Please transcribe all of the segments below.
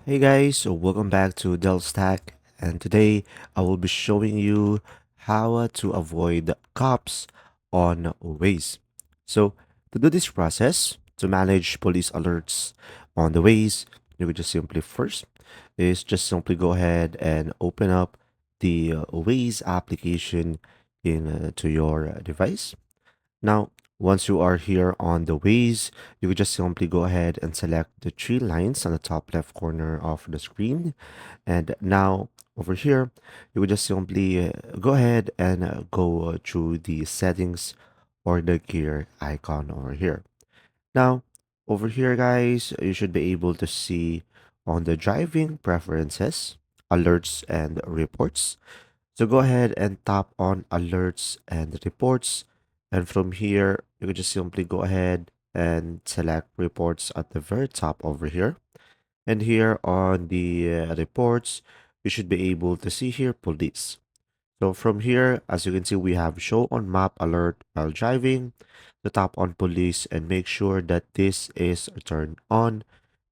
Hey guys, so welcome back to Dell Stack, and today I will be showing you how to avoid cops on Waze. So to do this process, to manage police alerts on the Waze, you would just simply first is just simply go ahead and open up the Waze application to your device. Now, once you are here on the Waze, you could just simply go ahead and select the three lines on the top left corner of the screen. And now over here, you would just simply go ahead and go through the settings or the gear icon over here. Now, over here, guys, you should be able to see on the driving preferences, alerts, and reports. So go ahead and tap on alerts and reports. And from here, you can just simply go ahead and select reports at the very top over here. And here on the reports, you should be able to see here police. So from here, as you can see, we have show on map alert while driving. To tap on police and make sure that this is turned on.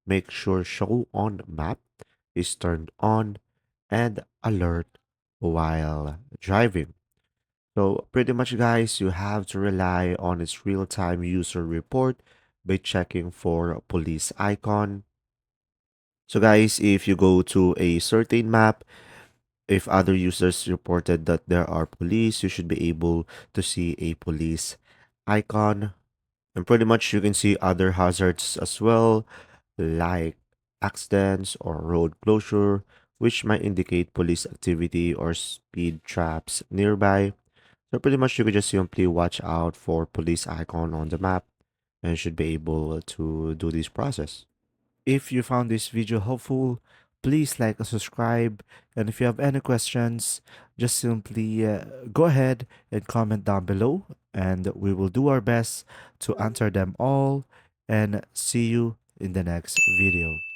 Make sure show on map is turned on and alert while driving. So pretty much guys, you have to rely on its real-time user report by checking for police icon. So guys, if you go to a certain map, if other users reported that there are police, you should be able to see a police icon. And pretty much you can see other hazards as well, like accidents or road closure, which might indicate police activity or speed traps nearby. So pretty much you could just simply watch out for police icon on the map and should be able to do this process. If you found this video helpful, please like and subscribe. And if you have any questions, just simply go ahead and comment down below, and we will do our best to answer them all. And see you in the next video.